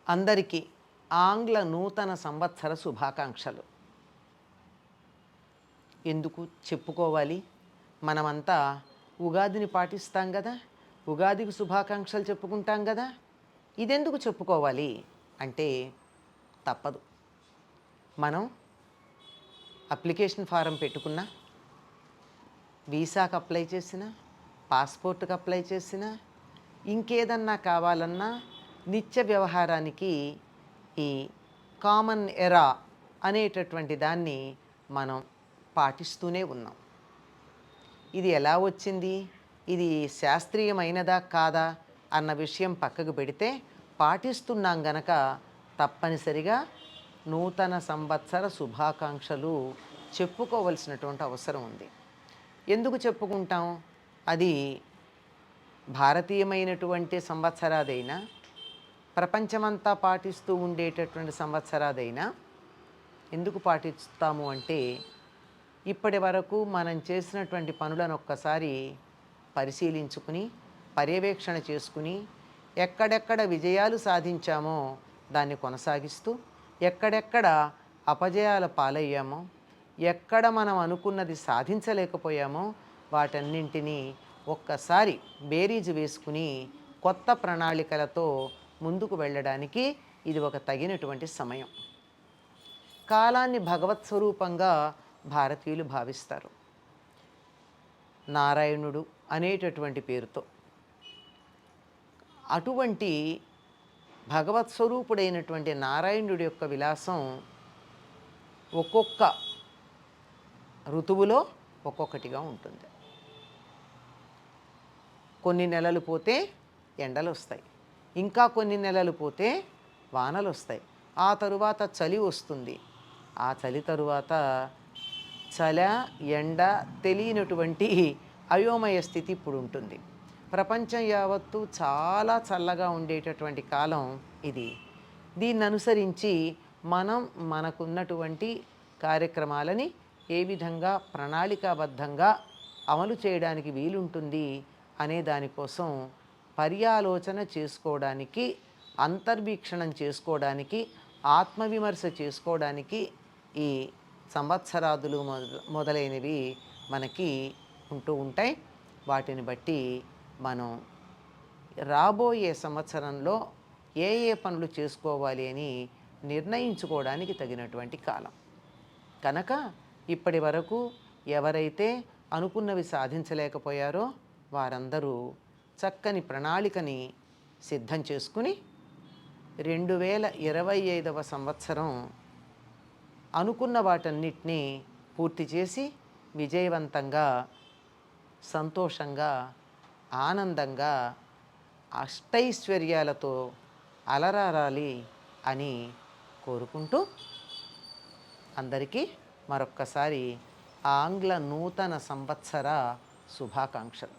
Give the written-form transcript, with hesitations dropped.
అందరికీ ఆంగ్ల నూతన సంవత్సర శుభాకాంక్షలు. ఎందుకు చెప్పుకోవాలి? మనమంతా ఉగాదిని పాటిస్తాం కదా, ఉగాదికి శుభాకాంక్షలు చెప్పుకుంటాం కదా. ఇదెందుకు చెప్పుకోవాలి అంటే తప్పదు. మనం అప్లికేషన్ ఫారం పెట్టుకున్నా, వీసాకు అప్లై చేసినా, పాస్పోర్ట్కి అప్లై చేసినా, ఇంకేదన్నా కావాలన్నా నిత్య వ్యవహారానికి ఈ కామన్ ఎరా అనేటటువంటి దాన్ని మనం పాటిస్తూనే ఉన్నాం. ఇది ఎలా వచ్చింది, ఇది శాస్త్రీయమైనదా కాదా అన్న విషయం పక్కకు పెడితే, పాటిస్తున్నాం గనక తప్పనిసరిగా నూతన సంవత్సర శుభాకాంక్షలు చెప్పుకోవలసినటువంటి అవసరం ఉంది. ఎందుకు చెప్పుకుంటాం? అది భారతీయమైనటువంటి సంవత్సరాదైనా, ప్రపంచమంతా పాటిస్తూ ఉండేటటువంటి సంవత్సరాదైనా ఎందుకు పాటిస్తాము అంటే, ఇప్పటి వరకు మనం చేసినటువంటి పనులను ఒక్కసారి పరిశీలించుకుని, పర్యవేక్షణ చేసుకుని, ఎక్కడెక్కడ విజయాలు సాధించామో దాన్ని కొనసాగిస్తూ, ఎక్కడెక్కడ అపజయాల పాలయ్యామో, ఎక్కడ మనం అనుకున్నది సాధించలేకపోయామో వాటన్నింటినీ ఒక్కసారి బేరీజు వేసుకుని కొత్త ప్రణాళికలతో ముందుకు వెళ్ళడానికి ఇది ఒక తగినటువంటి సమయం. కాలాన్ని భగవత్ స్వరూపంగా భారతీయులు భావిస్తారు. నారాయణుడు అనేటటువంటి పేరుతో అటువంటి భగవత్ స్వరూపుడైనటువంటి నారాయణుడి యొక్క విలాసం ఒక్కొక్క ఋతువులో ఒక్కొక్కటిగా ఉంటుంది. కొన్ని నెలలు పోతే ఎండలు వస్తాయి, ఇంకా కొన్ని నెలలు పోతే వానలు వస్తాయి, ఆ తరువాత చలి వస్తుంది, ఆ చలి తరువాత చల ఎండ తెలియనటువంటి అయోమయ స్థితి ఇప్పుడు ఉంటుంది. ప్రపంచం యావత్తు చాలా చల్లగా ఉండేటటువంటి కాలం ఇది. దీన్ని అనుసరించి మనం మనకున్నటువంటి కార్యక్రమాలని ఏ విధంగా ప్రణాళికాబద్ధంగా అమలు చేయడానికి వీలుంటుంది అనే దానికోసం పర్యాలోచన చేసుకోవడానికి, అంతర్వీక్షణం చేసుకోవడానికి, ఆత్మవిమర్శ చేసుకోవడానికి ఈ సంవత్సరాదులు మొదలైనవి మనకి ఉంటూ ఉంటాయి. వాటిని బట్టి మనం రాబోయే సంవత్సరంలో ఏ ఏ పనులు చేసుకోవాలి అని నిర్ణయించుకోవడానికి తగినటువంటి కాలం కనుక, ఇప్పటి వరకు ఎవరైతే అనుకున్నవి సాధించలేకపోయారో వారందరూ చక్కని ప్రణాళికని సిద్ధం చేసుకుని 2025వ సంవత్సరం అనుకున్న వాటన్నిటినీ పూర్తి చేసి విజయవంతంగా, సంతోషంగా, ఆనందంగా, అష్టైశ్వర్యాలతో అలరారాలి అని కోరుకుంటూ అందరికీ మరొక్కసారి ఆంగ్ల నూతన సంవత్సర శుభాకాంక్షలు.